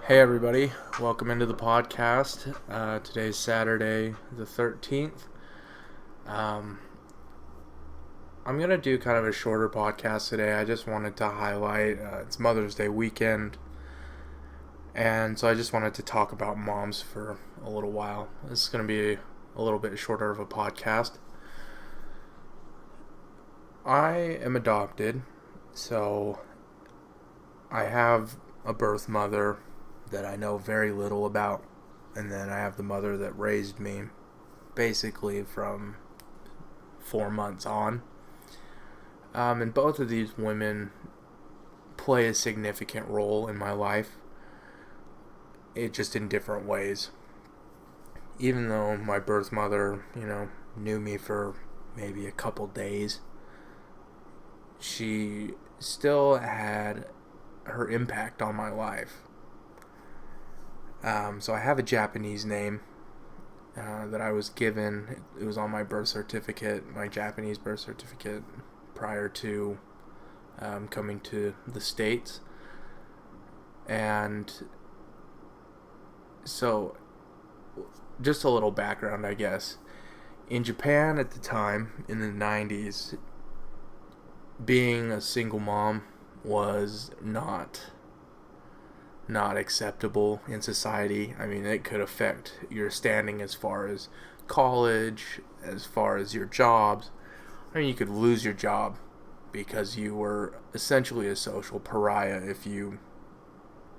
Hey everybody, welcome into the podcast. Today's Saturday the 13th. Um, I'm going to do kind of a shorter podcast today. I just wanted to highlight it's Mother's Day weekend, and so I just wanted to talk about moms for a little while. This is going to be a little bit shorter of a podcast. I am adopted, so I have a birth mother that I know very little about, and then I have the mother that raised me basically from 4 months on. And both of these women play a significant role in my life, it just in different ways. Even though my birth mother, knew me for maybe a couple days, she still had her impact on my life. So I have a Japanese name that I was given. It was on my birth certificate, my Japanese birth certificate, prior to coming to the States. And so, just a little background, I guess. In Japan at the time, in the 90s, being a single mom was not acceptable in society. I mean, it could affect your standing as far as college, as far as your jobs. I mean, you could lose your job because you were essentially a social pariah if you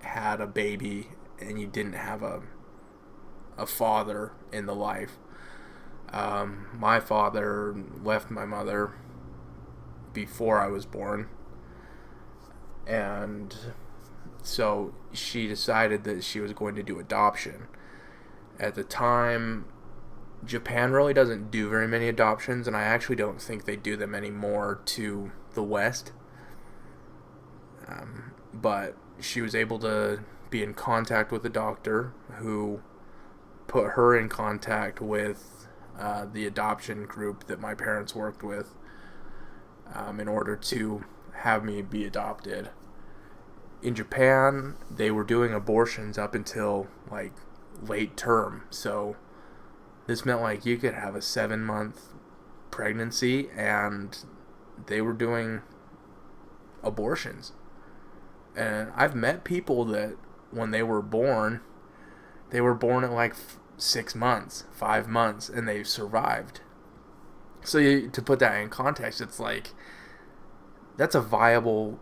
had a baby and you didn't have a father in the life. My father left my mother before I was born, and so she decided that she was going to do adoption. At the time, Japan really doesn't do very many adoptions, and I actually don't think they do them anymore to the West. But she was able to be in contact with a doctor who put her in contact with the adoption group that my parents worked with in order to have me be adopted. In Japan, they were doing abortions up until late term, so this meant you could have a 7-month pregnancy and they were doing abortions. And I've met people that when they were born at 6 months, 5 months, and they survived. So to put that in context, it's that's a viable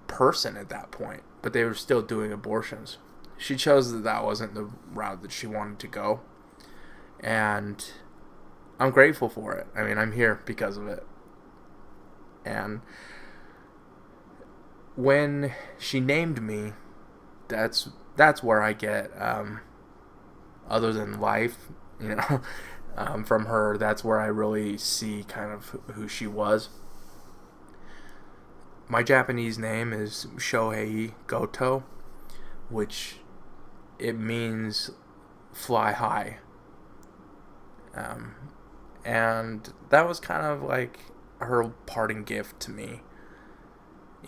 person at that point, but they were still doing abortions. She chose that wasn't the route that she wanted to go, and I'm grateful for it. I mean, I'm here because of it. And when she named me, that's where I get other than life, from her. That's where I really see kind of who she was. My Japanese name is Shohei Goto, which it means fly high. And that was kind of her parting gift to me.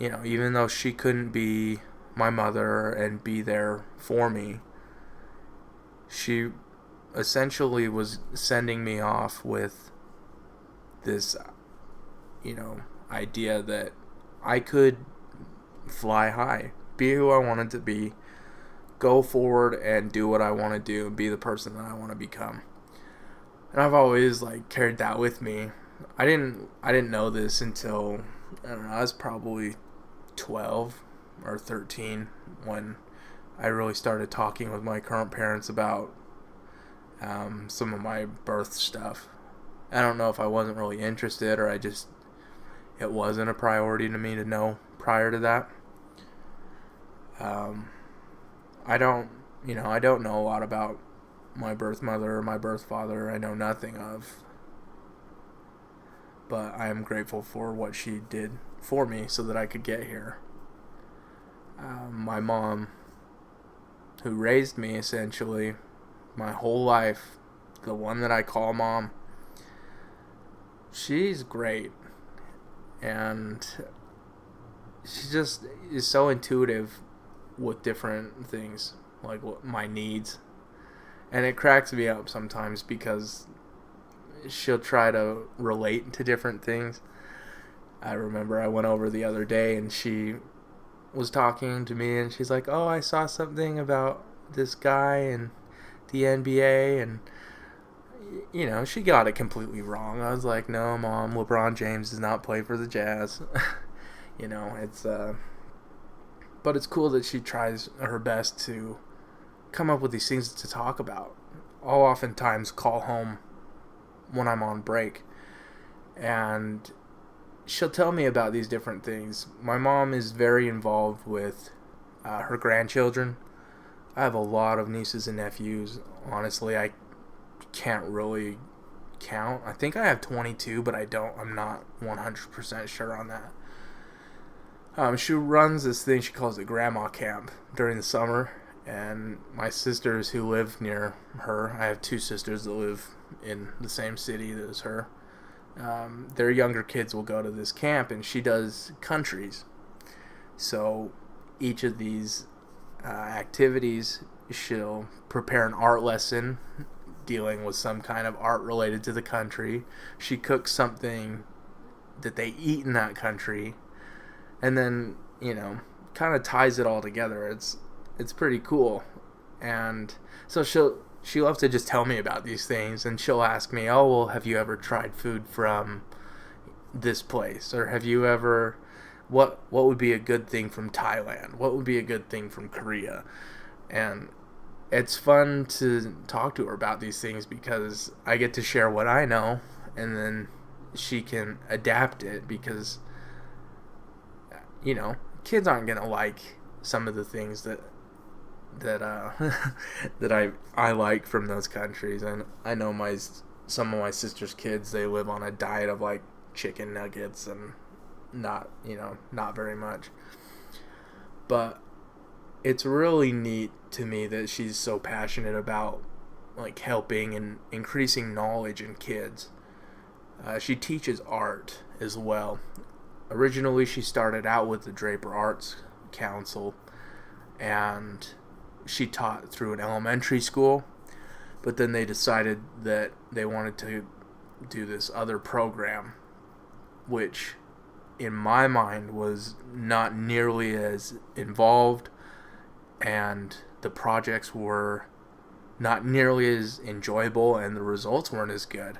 Even though she couldn't be my mother and be there for me, she essentially was sending me off with this, idea that I could fly high, be who I wanted to be, go forward and do what I want to do, and be the person that I want to become. And I've always carried that with me. I didn't know this until I was probably 12 or 13 when I really started talking with my current parents about some of my birth stuff. I don't know if I wasn't really interested or it wasn't a priority to me to know prior to that. I don't know a lot about my birth mother or my birth father. I know nothing of. But I am grateful for what she did for me so that I could get here. My mom, who raised me essentially my whole life, the one that I call mom, she's great. And she just is so intuitive with different things. like my needs. And it cracks me up sometimes because she'll try to relate to different things. I remember I went over the other day and she was talking to me and she's like, "Oh, I saw something about this guy and the NBA," and she got it completely wrong. I was like, "No, Mom, LeBron James does not play for the Jazz." It's but it's cool that she tries her best to come up with these things to talk about. I'll oftentimes call home when I'm on break and she'll tell me about these different things. My mom is very involved with her grandchildren. I have a lot of nieces and nephews. Honestly, I can't really count. I think I have 22, but I'm not 100% sure on that. She runs this thing she calls the grandma camp during the summer, and my sisters who live near her, I have two sisters that live in the same city as her, their younger kids will go to this camp, and she does countries. So each of these activities, she'll prepare an art lesson dealing with some kind of art related to the country. She cooks something that they eat in that country, and then kind of ties it all together. It's pretty cool. And so she loves to just tell me about these things, and she'll ask me, "Oh, well, have you ever tried food from this place? Or have you ever, what would be a good thing from Thailand? What would be a good thing from Korea?" And it's fun to talk to her about these things because I get to share what I know, and then she can adapt it because, kids aren't going to like some of the things that that I like from those countries. And I know some of my sister's kids, they live on a diet of like chicken nuggets and not very much. But it's really neat to me that she's so passionate about like helping and increasing knowledge in kids. She teaches art as well. Originally, she started out with the Draper Arts Council, and she taught through an elementary school, but then they decided that they wanted to do this other program, which in my mind was not nearly as involved, and the projects were not nearly as enjoyable, and the results weren't as good,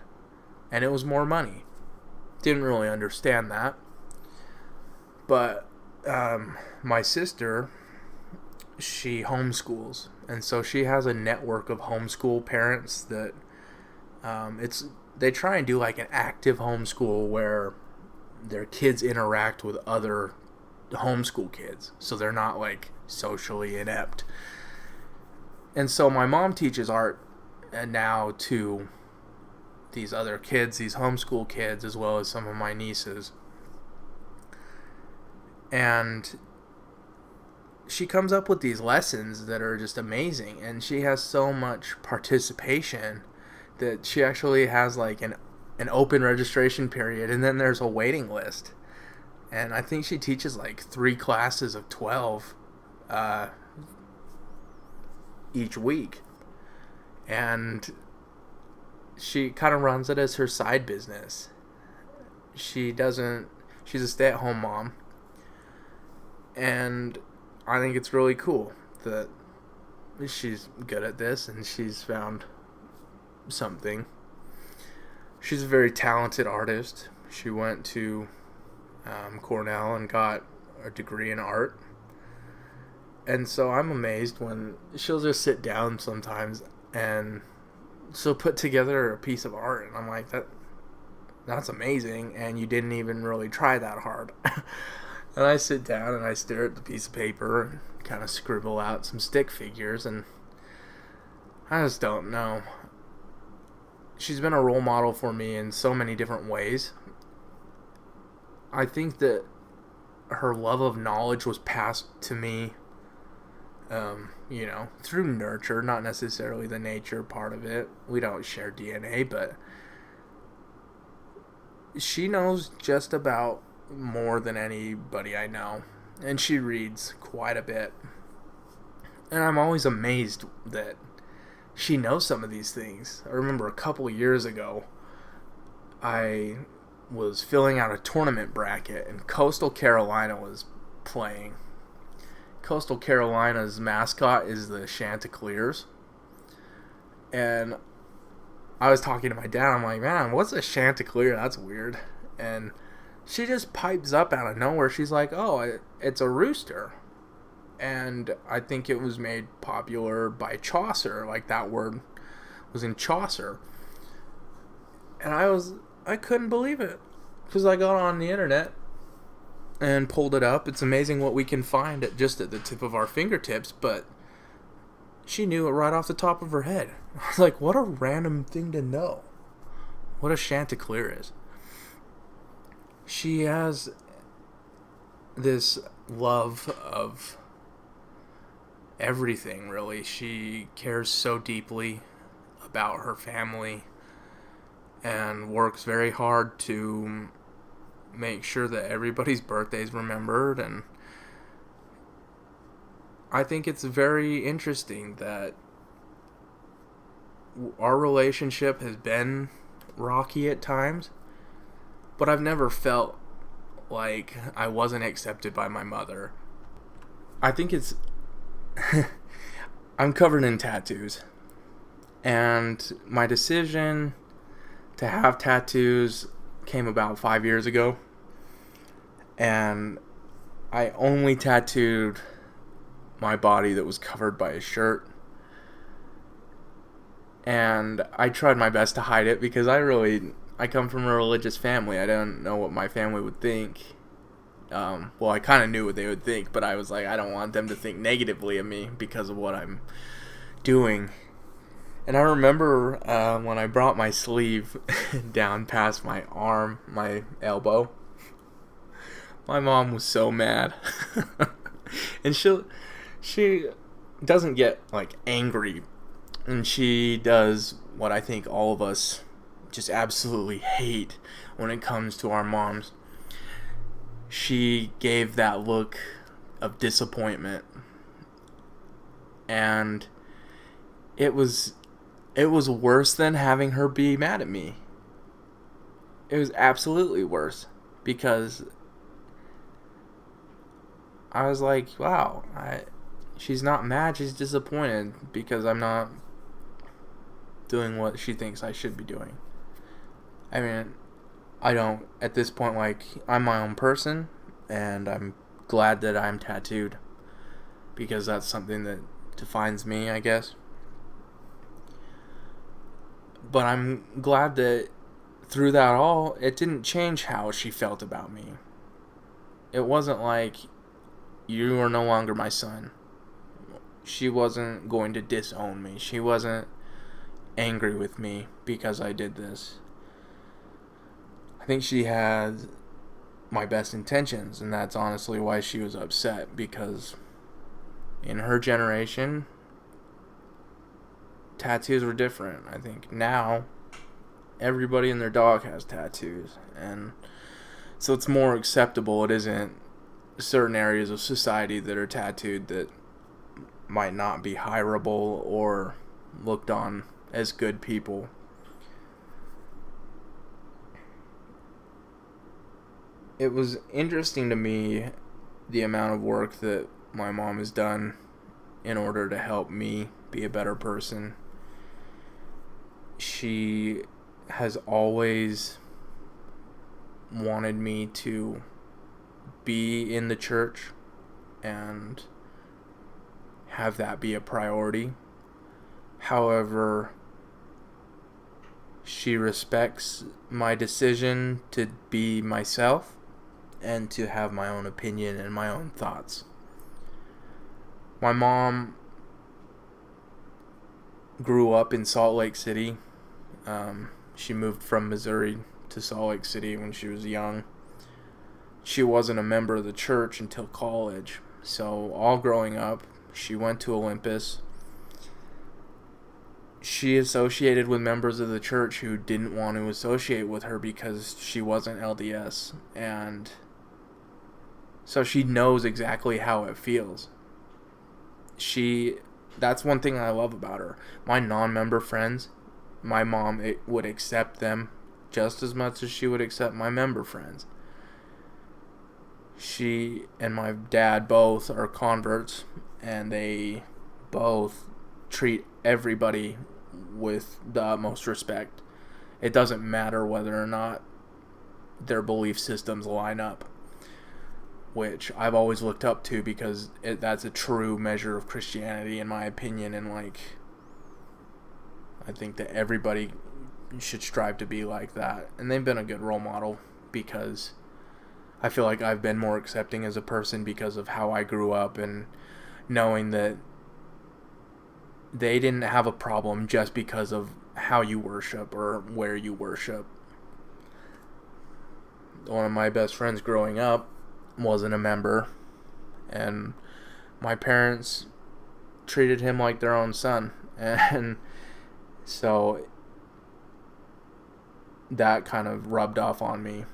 and it was more money. Didn't really understand that. But my sister, she homeschools, and so she has a network of homeschool parents that they try and do like an active homeschool where their kids interact with other homeschool kids, so they're not like socially inept. And so my mom teaches art now to these other kids, these homeschool kids, as well as some of my nieces. And she comes up with these lessons that are just amazing, and she has so much participation that she actually has like an open registration period, and then there's a waiting list. And I think she teaches like 3 classes of 12 each week, and she kind of runs it as her side business. She's a stay-at-home mom, and I think it's really cool that she's good at this and she's found something. She's a very talented artist. She went to Cornell and got a degree in art. And so I'm amazed when she'll just sit down sometimes and she'll put together a piece of art, and I'm like, that's amazing, and you didn't even really try that hard. And I sit down and I stare at the piece of paper and kind of scribble out some stick figures, and I just don't know. She's been a role model for me in so many different ways. I think that her love of knowledge was passed to me, through nurture, not necessarily the nature part of it. We don't share DNA, but she knows just about more than anybody I know, and she reads quite a bit. And I'm always amazed that she knows some of these things. I remember a couple of years ago, I was filling out a tournament bracket, and Coastal Carolina was playing. Coastal Carolina's mascot is the Chanticleers. And I was talking to my dad. I'm like, man, what's a Chanticleer? That's weird. And she just pipes up out of nowhere. She's like, oh, it's a rooster. And I think it was made popular by Chaucer. Like, that word was in Chaucer. And I couldn't believe it. Because I got on the internet and pulled it up. It's amazing what we can find just at the tip of our fingertips. But she knew it right off the top of her head. I was like, what a random thing to know. What a Chanticleer is. She has this love of everything, really. She cares so deeply about her family and works very hard to make sure that everybody's birthday is remembered. And I think it's very interesting that our relationship has been rocky at times, but I've never felt like I wasn't accepted by my mother. I think it's I'm covered in tattoos, and my decision to have tattoos came about 5 years ago, and I only tattooed my body that was covered by a shirt. And I tried my best to hide it because I come from a religious family. I don't know what my family would think. Well, I kind of knew what they would think, but I was like, I don't want them to think negatively of me because of what I'm doing. And I remember when I brought my sleeve down past my arm, my elbow, my mom was so mad. And she doesn't get like angry, and she does what I think all of us just absolutely hate when it comes to our moms. She gave that look of disappointment, and it was worse than having her be mad at me. It was absolutely worse, because I was like, wow, she's not mad, she's disappointed because I'm not doing what she thinks I should be doing. I mean, I don't, at this point, like, I'm my own person, and I'm glad that I'm tattooed, because that's something that defines me, I guess. But I'm glad that through that all, it didn't change how she felt about me. It wasn't like, you are no longer my son. She wasn't going to disown me. She wasn't angry with me because I did this. I think she had my best intentions, and that's honestly why she was upset, because in her generation, tattoos were different. I think now everybody and their dog has tattoos, and so it's more acceptable. It isn't certain areas of society that are tattooed that might not be hireable or looked on as good people. It was interesting to me the amount of work that my mom has done in order to help me be a better person. She has always wanted me to be in the church and have that be a priority. However, she respects my decision to be myself and to have my own opinion and my own thoughts. My mom grew up in Salt Lake City. She moved from Missouri to Salt Lake City when she was young. She wasn't a member of the church until college. So all growing up, she went to Olympus. She associated with members of the church who didn't want to associate with her because she wasn't LDS. And so she knows exactly how it feels. That's one thing I love about her. My non-member friends, my mom would accept them just as much as she would accept my member friends. She and my dad both are converts, and they both treat everybody with the utmost respect. It doesn't matter whether or not their belief systems line up, which I've always looked up to because that's a true measure of Christianity, in my opinion. And like, I think that everybody should strive to be like that. And they've been a good role model because I feel like I've been more accepting as a person because of how I grew up, and knowing that they didn't have a problem just because of how you worship or where you worship. One of my best friends growing up wasn't a member, and my parents treated him like their own son, and so that kind of rubbed off on me.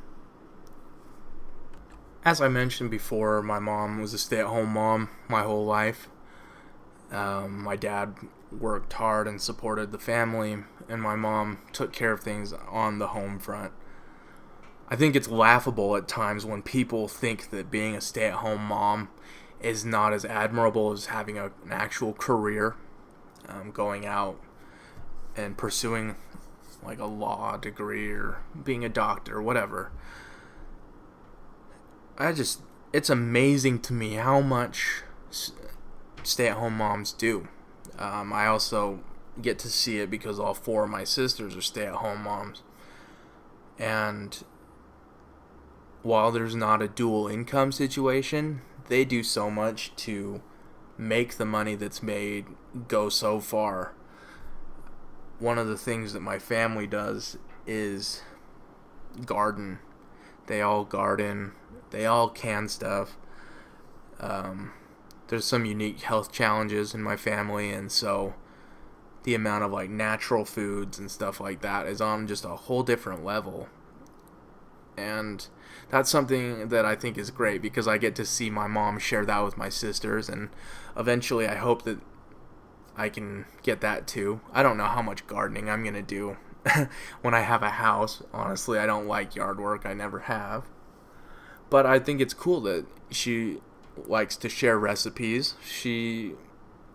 As I mentioned before, my mom was a stay-at-home mom my whole life. My dad worked hard and supported the family, and my mom took care of things on the home front. I think it's laughable at times when people think that being a stay-at-home mom is not as admirable as having an actual career, going out and pursuing like a law degree or being a doctor, whatever. It's amazing to me how much stay-at-home moms do. I also get to see it because all four of my sisters are stay-at-home moms. And while there's not a dual income situation, they do so much to make the money that's made go so far. One of the things that my family does is garden. They all garden. They all can stuff. There's some unique health challenges in my family, and so the amount of like natural foods and stuff like that is on just a whole different level. And that's something that I think is great because I get to see my mom share that with my sisters, and eventually I hope that I can get that too. I don't know how much gardening I'm going to do when I have a house. Honestly, I don't like yard work. I never have. But I think it's cool that she likes to share recipes.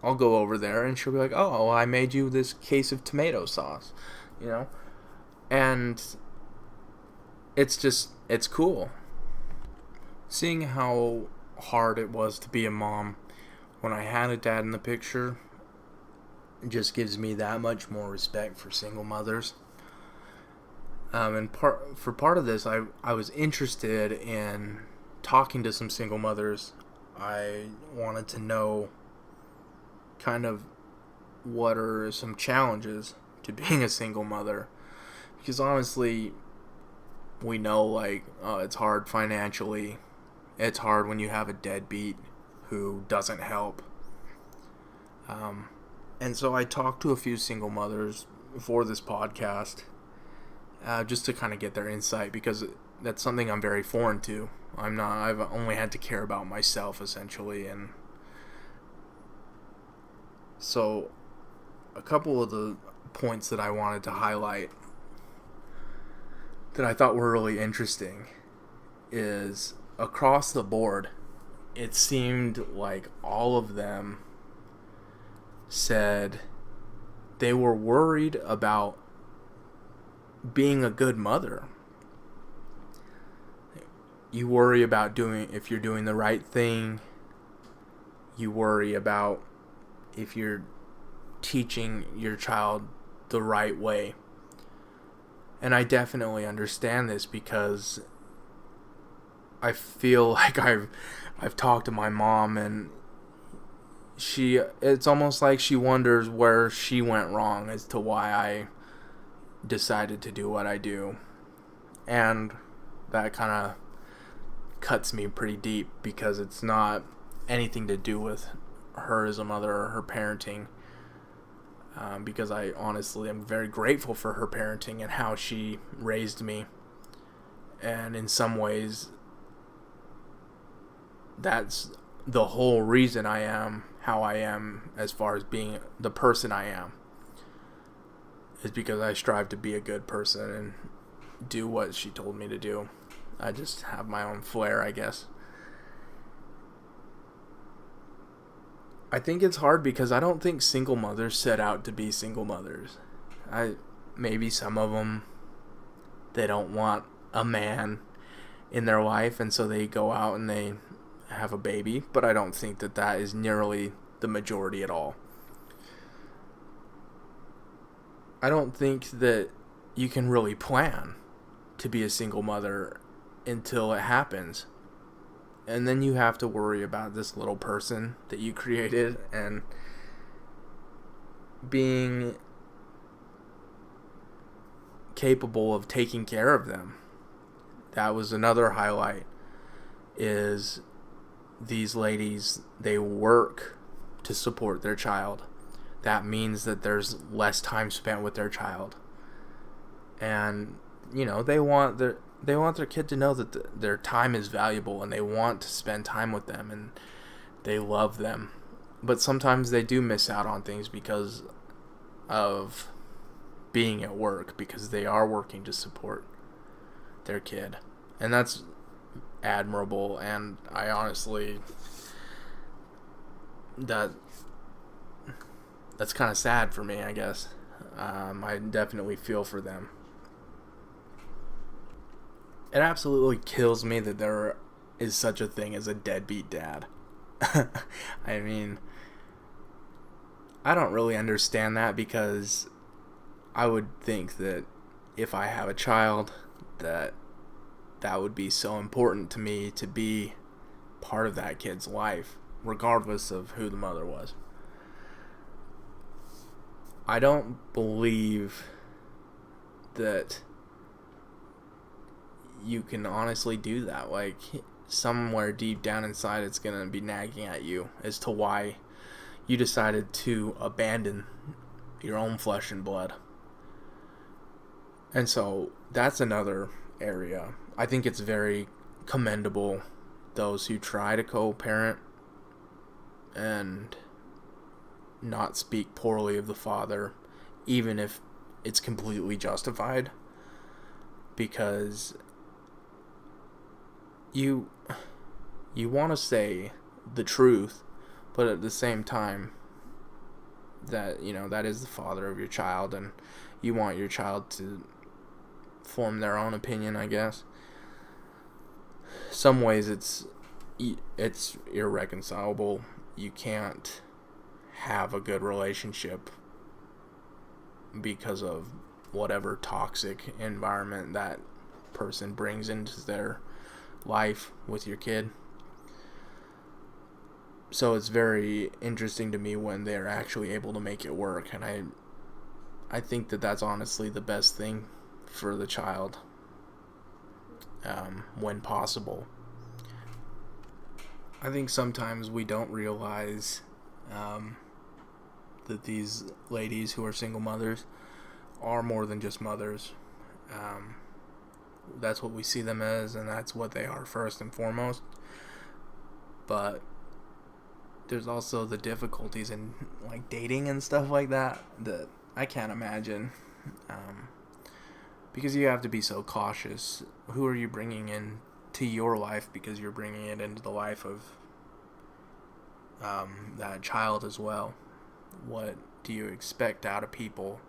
I'll go over there and she'll be like, oh, well, I made you this case of tomato sauce, you know? And it's cool. Seeing how hard it was to be a mom when I had a dad in the picture just gives me that much more respect for single mothers. And part of this, I was interested in talking to some single mothers. I wanted to know kind of what are some challenges to being a single mother. Because honestly, we know like, it's hard financially. It's hard when you have a deadbeat who doesn't help. And so I talked to a few single mothers for this podcast, just to kind of get their insight, because that's something I'm very foreign to. I've only had to care about myself essentially. And so a couple of the points that I wanted to highlight that I thought were really interesting is across the board, it seemed like all of them said they were worried about being a good mother. You worry about if you're doing the right thing. You worry about if you're teaching your child the right way. And I definitely understand this because I feel like I've talked to my mom, and it's almost like she wonders where she went wrong as to why I decided to do what I do. And that kind of cuts me pretty deep because it's not anything to do with her as a mother or her parenting. Because I honestly am very grateful for her parenting and how she raised me. And in some ways, that's the whole reason I am how I am as far as being the person I am is because I strive to be a good person and do what she told me to do. I just have my own flair, I guess. I think it's hard because I don't think single mothers set out to be single mothers. Maybe some of them, they don't want a man in their life, and so they go out and they have a baby, but I don't think that that is nearly the majority at all. I don't think that you can really plan to be a single mother until it happens. And then you have to worry about this little person that you created and being capable of taking care of them. That was another highlight, is these ladies, they work to support their child. That means that there's less time spent with their child. And, they want their kid to know that their time is valuable, and they want to spend time with them, and they love them. But sometimes they do miss out on things because of being at work, because they are working to support their kid. And that's admirable, and I honestly, that's kind of sad for me, I guess. I definitely feel for them. It absolutely kills me that there is such a thing as a deadbeat dad. I mean, I don't really understand that, because I would think that if I have a child, that would be so important to me to be part of that kid's life, regardless of who the mother was. I don't believe that you can honestly do that. Like, somewhere deep down inside, it's going to be nagging at you as to why you decided to abandon your own flesh and blood. And so that's another area. I think it's very commendable, those who try to co-parent and not speak poorly of the father, even if it's completely justified, because you want to say the truth, but at the same time that that is the father of your child, and you want your child to form their own opinion, I guess. Some ways it's irreconcilable. You can't have a good relationship because of whatever toxic environment that person brings into their life with your kid. So it's very interesting to me when they're actually able to make it work, and I think that that's honestly the best thing for the child, when possible. I think sometimes we don't realize that these ladies who are single mothers are more than just mothers. That's what we see them as, and that's what they are first and foremost. But there's also the difficulties in like dating and stuff like that I can't imagine, because you have to be so cautious. Who are you bringing in to your life, because you're bringing it into the life of that child as well. What do you expect out of people?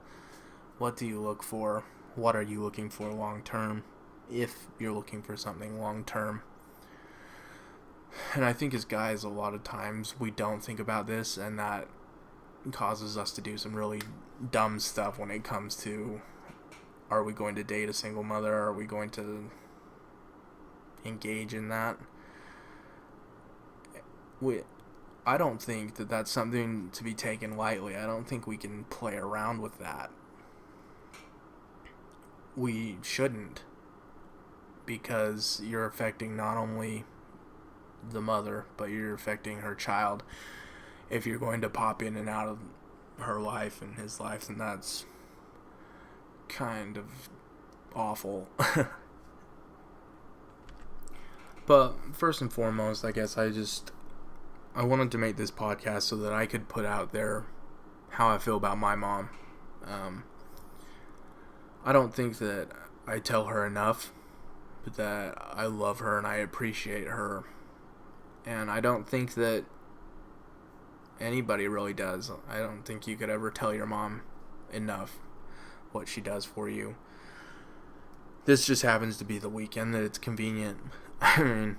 What do you look for? What are you looking for long term, if you're looking for something long term? And I think as guys, a lot of times we don't think about this, and that causes us to do some really dumb stuff when it comes to, are we going to date a single mother? Are we going to engage in that? I don't think that that's something to be taken lightly. I don't think we can play around with that. We shouldn't, because you're affecting not only the mother, but you're affecting her child. If you're going to pop in and out of her life and his life, then that's kind of awful. But first and foremost, I guess I just I wanted to make this podcast so that I could put out there how I feel about my mom. I don't think that I tell her enough, but that I love her and I appreciate her. And I don't think that anybody really does. I don't think you could ever tell your mom enough what she does for you. This just happens to be the weekend that it's convenient. I mean,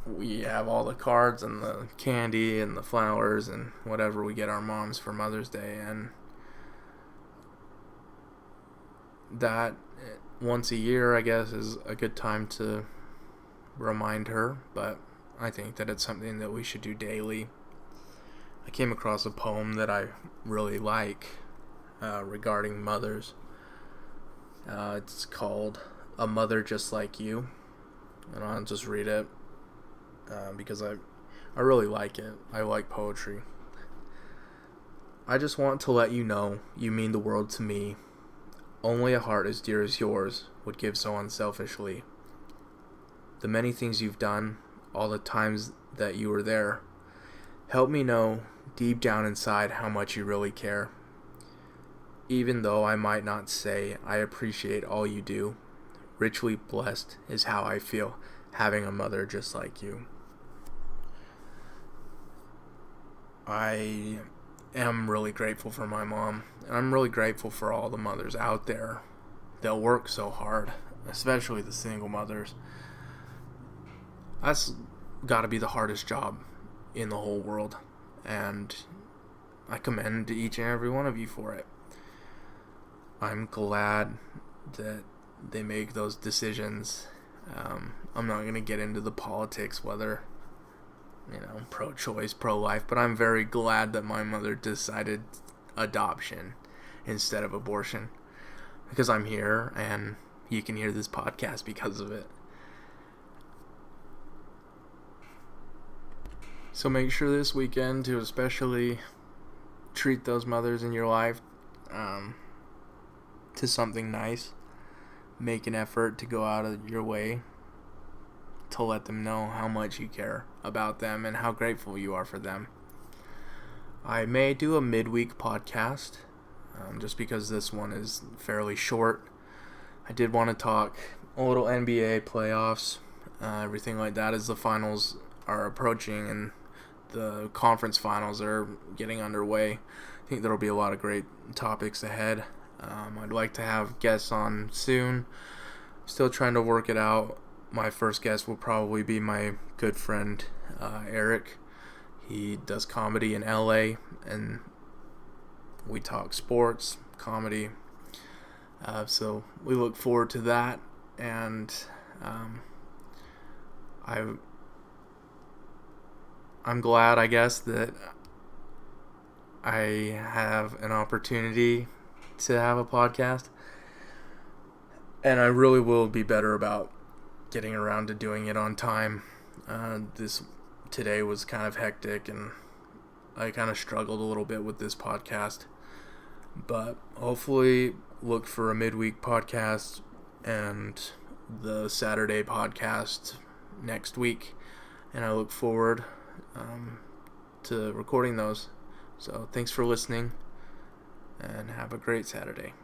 we have all the cards and the candy and the flowers and whatever we get our moms for Mother's Day, and that once a year, I guess, is a good time to remind her, but I think that it's something that we should do daily. I came across a poem that I really like regarding mothers. It's called "A Mother Just Like You," and I'll just read it because I really like it. I like poetry. I just want to let you know you mean the world to me. Only a heart as dear as yours would give so unselfishly. The many things you've done, all the times that you were there, help me know deep down inside how much you really care. Even though I might not say I appreciate all you do, richly blessed is how I feel having a mother just like you. I am really grateful for my mom, and I'm really grateful for all the mothers out there that work so hard, especially the single mothers. That's got to be the hardest job in the whole world, and I commend each and every one of you for it. I'm glad that they make those decisions. I'm not going to get into the politics, whether pro-choice, pro-life, but I'm very glad that my mother decided adoption instead of abortion, because I'm here and you can hear this podcast because of it. So make sure this weekend to especially treat those mothers in your life to something nice. Make an effort to go out of your way to let them know how much you care about them and how grateful you are for them. I may do a midweek podcast, just because this one is fairly short. I did want to talk a little NBA playoffs, everything like that, as the finals are approaching and the conference finals are getting underway. I think there will be a lot of great topics ahead. I'd like to have guests on soon. Still trying to work it out. My first guest will probably be my good friend Eric. He does comedy in LA, and we talk sports, comedy. So we look forward to that, and I'm glad, I guess, that I have an opportunity to have a podcast, and I really will be better about getting around to doing it on time. Today was kind of hectic, and I kind of struggled a little bit with this podcast, but hopefully look for a midweek podcast and the Saturday podcast next week, and I look forward to recording those. So thanks for listening, and have a great Saturday.